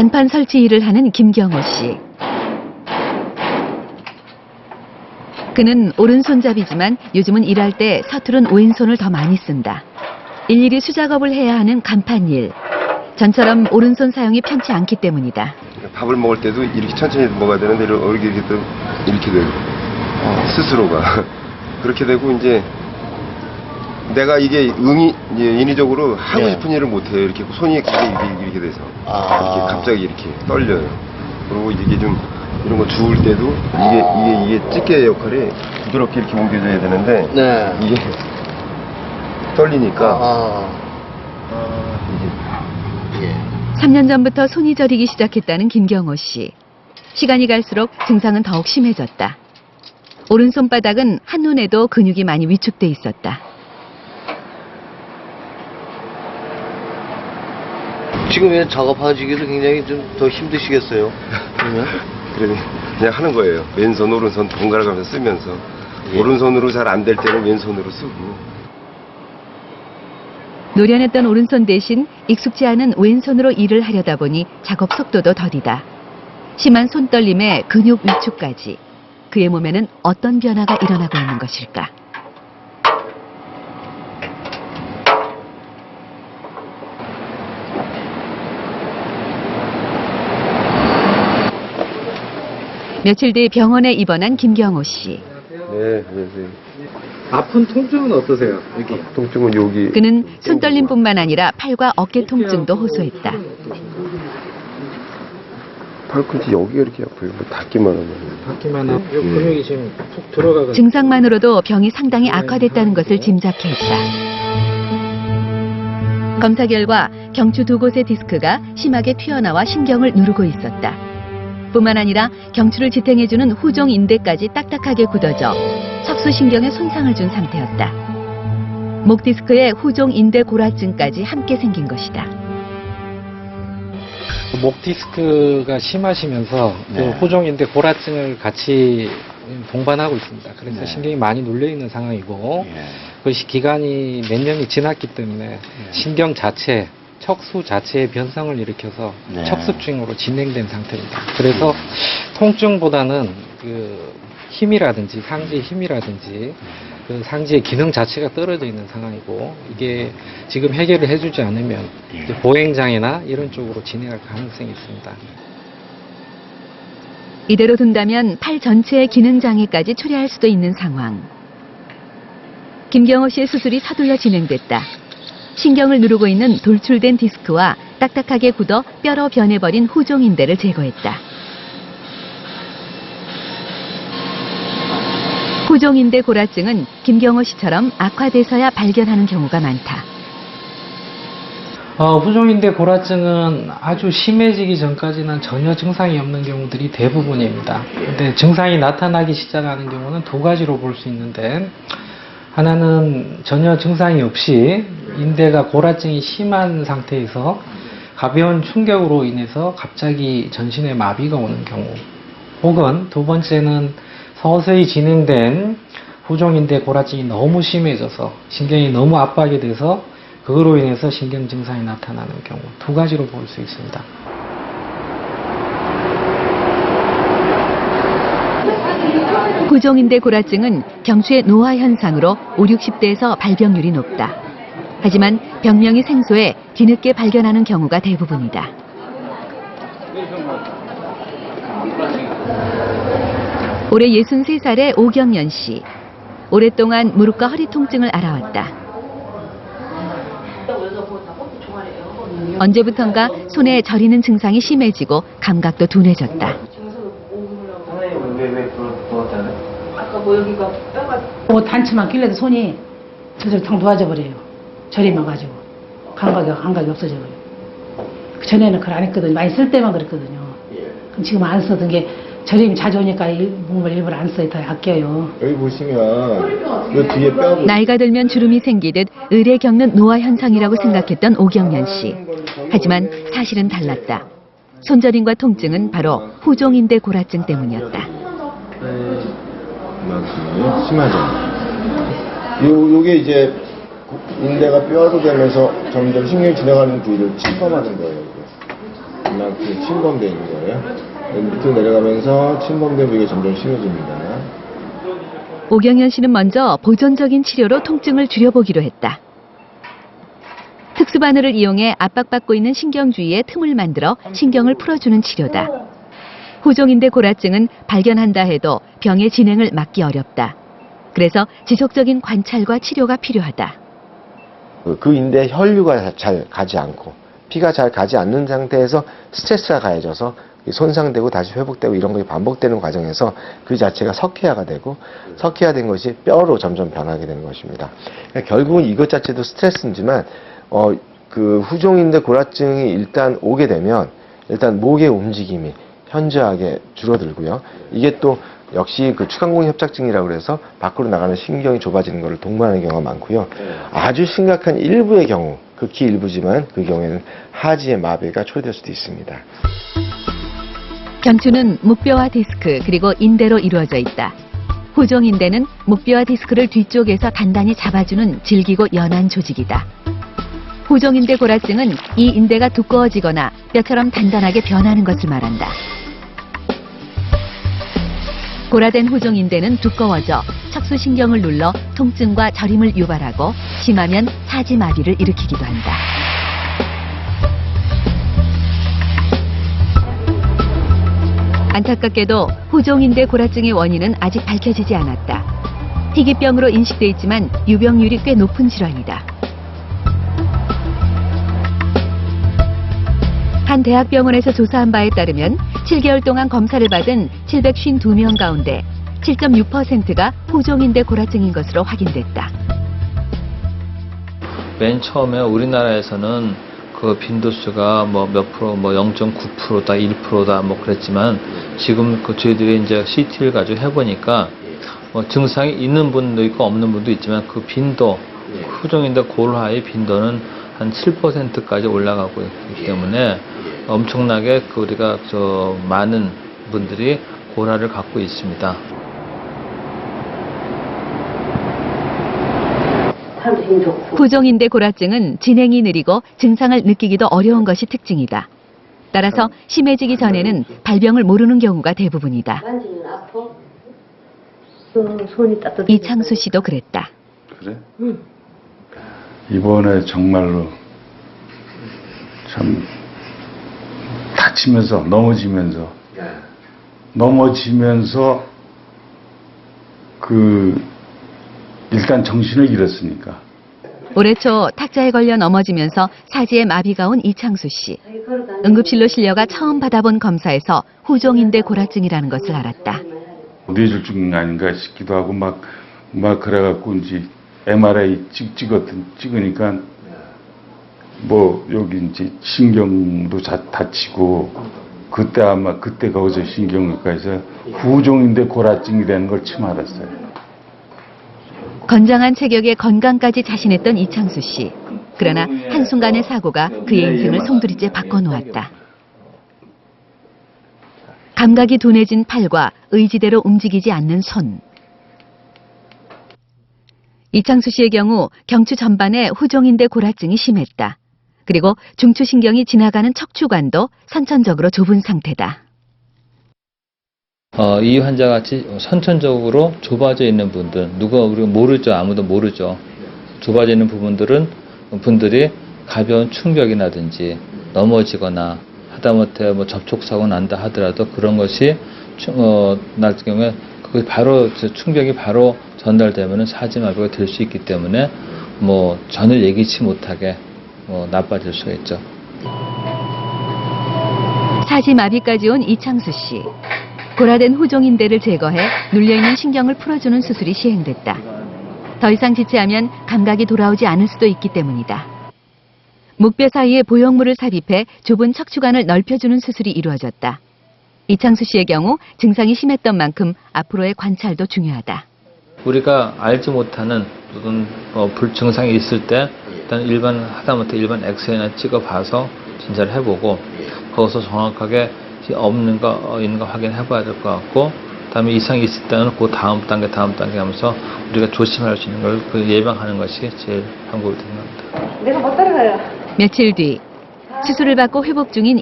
간판 설치 일을 하는 김경호 씨. 그는 오른손잡이지만 요즘은 일할 때 서투른 왼손을 더 많이 쓴다. 일일이 수작업을 해야 하는 간판 일. 전처럼 오른손 사용이 편치 않기 때문이다. 밥을 먹을 때도 이렇게 천천히 먹어야 되는데 이렇게 되고 스스로가 그렇게 되고 이제 내가 이게 인위적으로 하고 싶은 일을 못해요. 이렇게 손이 이렇게 돼서 이렇게 갑자기 이렇게 떨려요. 그리고 이게 좀 이런 거 주울 때도 이게 집게 역할이 부드럽게 이렇게 옮겨져야 되는데 이게 떨리니까 예. 3년 전부터 손이 저리기 시작했다는 김경호 씨. 시간이 갈수록 증상은 더욱 심해졌다. 오른손바닥은 한눈에도 근육이 많이 위축돼 있었다. 지금 작업하시기도 굉장히 좀 더 힘드시겠어요? 그러면? 그래도 그냥 하는 거예요. 왼손 오른손 번갈아 가면서 쓰면서 오른손으로 잘 안 될 때는 왼손으로 쓰고. 노련했던 오른손 대신 익숙지 않은 왼손으로 일을 하려다 보니 작업 속도도 더디다. 심한 손떨림에 근육 위축까지. 그의 몸에는 어떤 변화가 일어나고 있는 것일까? 며칠 뒤 병원에 입원한 김경호 씨. 네, 안녕하세요. 아픈 통증은 어떠세요? 여기. 통증은 여기. 그는 손떨림뿐만 아니라 팔과 어깨 통증도 호소했다. 팔꿈치 여기가 이렇게 아파요. 뭐 닿기만 하면. 닿기만 하고 이 근육이 지금 푹 들어가가지고. 증상만으로도 병이 상당히 악화됐다는 것을 짐작해 했다. 검사 결과 경추 두 곳의 디스크가 심하게 튀어나와 신경을 누르고 있었다. 뿐만 아니라 경추를 지탱해주는 후종 인대까지 딱딱하게 굳어져 척수신경에 손상을 준 상태였다. 목 디스크에 후종 인대 골화증까지 함께 생긴 것이다. 목 디스크가 심하시면서 그 호종인대 골화증을 같이 동반하고 있습니다. 그래서 신경이 많이 눌려 있는 상황이고 그것이 기간이 몇 년이 지났기 때문에 신경 자체, 척수 자체의 변성을 일으켜서 척수증으로 진행된 상태입니다. 그래서 통증보다는 그 힘이라든지 상지의 힘이라든지 그 상지의 기능 자체가 떨어져 있는 상황이고 이게 지금 해결을 해주지 않으면 이제 보행장애나 이런 쪽으로 진행할 가능성이 있습니다. 이대로 둔다면 팔 전체의 기능 장애까지 초래할 수도 있는 상황. 김경호 씨의 수술이 서둘러 진행됐다. 신경을 누르고 있는 돌출된 디스크와 딱딱하게 굳어 뼈로 변해버린 후종인대를 제거했다. 후종인대 골화증은 김경호 씨처럼 악화돼서야 발견하는 경우가 많다. 후종인대 골화증은 아주 심해지기 전까지는 전혀 증상이 없는 경우들이 대부분입니다. 근데 증상이 나타나기 시작하는 경우는 두 가지로 볼 수 있는데 하나는 전혀 증상이 없이 인대가 골화증이 심한 상태에서 가벼운 충격으로 인해서 갑자기 전신에 마비가 오는 경우 혹은 두 번째는 서서히 진행된 후종인대 골화증이 너무 심해져서 신경이 너무 압박이 돼서 그거로 인해서 신경 증상이 나타나는 경우 두 가지로 볼 수 있습니다. 후종인대 골화증은 경추의 노화 현상으로 5, 60대에서 발병률이 높다. 하지만 병명이 생소해 뒤늦게 발견하는 경우가 대부분이다. 올해 63살의 오경연 씨. 오랫동안 무릎과 허리 통증을 앓아왔다. 언제부턴가 손에 저리는 증상이 심해지고 감각도 둔해졌다. 아까 뭐 여기가 뼈가 단추만 길러도 손이 저절 탕 놓아져 버려요. 저리만 가지고 감각이 없어져 버려요. 전에는 그걸 안 했거든요. 많이 쓸 때만 그랬거든요. 그럼 지금 안 쓰던 게 저림이 자주 오니까 몸을 일부러 안 써요. 더 아껴요. 여기 보시면 이 뒤에 뼈. 나이가 들면 주름이 생기듯 의례 겪는 노화 현상이라고 생각했던 오경연 씨. 하지만 사실은 달랐다. 손저림과 통증은 바로 후종인대 골화증 때문이었다. 이만큼이 심하죠. 요게 이제 인대가 뼈로 되면서 점점 신경이 지나가는 부위를 침범하는 거예요. 이만큼 침범되어 있는 거예요. 밑으로 내려가면서 침범된 부위가 점점 심해집니다. 오경현 씨는 먼저 보존적인 치료로 통증을 줄여보기로 했다. 특수바늘을 이용해 압박받고 있는 신경 주위에 틈을 만들어 신경을 풀어주는 치료다. 호종인대 골아증은 발견한다 해도 병의 진행을 막기 어렵다. 그래서 지속적인 관찰과 치료가 필요하다. 그 인대에 혈류가 잘 가지 않고 피가 잘 가지 않는 상태에서 스트레스가 가해져서 손상되고 다시 회복되고 이런 것이 반복되는 과정에서 그 자체가 석회화가 되고 석회화된 것이 뼈로 점점 변하게 되는 것입니다. 그러니까 결국은 이것 자체도 스트레스지만 그 후종인대 골아증이 일단 오게 되면 일단 목의 움직임이 현저하게 줄어들고요. 이게 또 역시 그 추간공 협착증이라고 해서 밖으로 나가는 신경이 좁아지는 것을 동반하는 경우가 많고요. 아주 심각한 일부의 경우, 극히 일부지만 그 경우에는 하지의 마비가 초래될 수도 있습니다. 경추는 목뼈와 디스크 그리고 인대로 이루어져 있다. 호종인대는 목뼈와 디스크를 뒤쪽에서 단단히 잡아주는 질기고 연한 조직이다. 호종인대 골아증은 이 인대가 두꺼워지거나 뼈처럼 단단하게 변하는 것을 말한다. 골아된 호종인대는 두꺼워져 척수신경을 눌러 통증과 저림을 유발하고 심하면 사지마비를 일으키기도 한다. 안타깝게도 호종인대 골아증의 원인은 아직 밝혀지지 않았다. 희귀병으로 인식돼 있지만 유병률이 꽤 높은 질환이다. 한 대학병원에서 조사한 바에 따르면 7개월 동안 검사를 받은 752명 가운데 7.6%가 호종인대 골아증인 것으로 확인됐다. 맨 처음에 우리나라에서는 그 빈도수가 뭐 몇 프로, 뭐 0.9%다, 1%다, 뭐 그랬지만 지금 그 저희들이 이제 CT를 가지고 해보니까 뭐 증상이 있는 분도 있고 없는 분도 있지만 그 빈도, 후종인대 골화의 빈도는 한 7%까지 올라가고 있기 때문에 엄청나게 그 우리가 많은 분들이 골화를 갖고 있습니다. 후종인대 골아증은 진행이 느리고 증상을 느끼기도 어려운 것이 특징이다. 따라서 심해지기 전에는 발병을 모르는 경우가 대부분이다. 이창수 씨도 그랬다. 그래? 이번에 정말로 참 다치면서 넘어지면서 일단 정신을 잃었으니까. 올해 초 탁자에 걸려 넘어지면서 사지에 마비가 온 이창수 씨. 응급실로 실려가 처음 받아본 검사에서 후종인대 골아증이라는 것을 알았다. 뇌졸중 아닌가 싶기도 하고 막 그래갖고 이제 MRI 찍으니까 뭐 여기 이제 신경도 다치고 그때 거기서 신경외과에서 후종인대 골아증이라는 걸 처음 알았어요. 건장한 체격에 건강까지 자신했던 이창수 씨. 그러나 한순간의 사고가 그의 인생을 송두리째 바꿔놓았다. 감각이 둔해진 팔과 의지대로 움직이지 않는 손. 이창수 씨의 경우 경추 전반에 후종인대 골아증이 심했다. 그리고 중추신경이 지나가는 척추관도 선천적으로 좁은 상태다. 이 환자 같이 선천적으로 좁아져 있는 분들, 우리가 모르죠. 아무도 모르죠. 좁아져 있는 분들이 가벼운 충격이라든지 넘어지거나 하다못해 뭐 접촉사고 난다 하더라도 그런 것이 날 경우에 그 바로 충격이 바로 전달되면은 사지마비가 될 수 있기 때문에 뭐 전혀 예기치 못하게 나빠질 수가 있죠. 사지마비까지 온 이창수 씨. 골아된 후종인대를 제거해 눌려있는 신경을 풀어주는 수술이 시행됐다. 더 이상 지체하면 감각이 돌아오지 않을 수도 있기 때문이다. 목뼈 사이에 보형물을 삽입해 좁은 척추관을 넓혀주는 수술이 이루어졌다. 이창수 씨의 경우 증상이 심했던 만큼 앞으로의 관찰도 중요하다. 우리가 알지 못하는 무슨 불증상이 있을 때 일단 하다못해 일반 엑스레이나 찍어봐서 진찰을 해보고 거기서 정확하게 없는 거 있는 거 확인해 봐야 될 것 같고, 그다음에 이상이 있을 때는 그 다음 단계 하면서 우리가 조심할 수 있는 걸 예방하는 것이 제일 방법이 생각합니다. 며칠 뒤 수술을 받고 회복 중인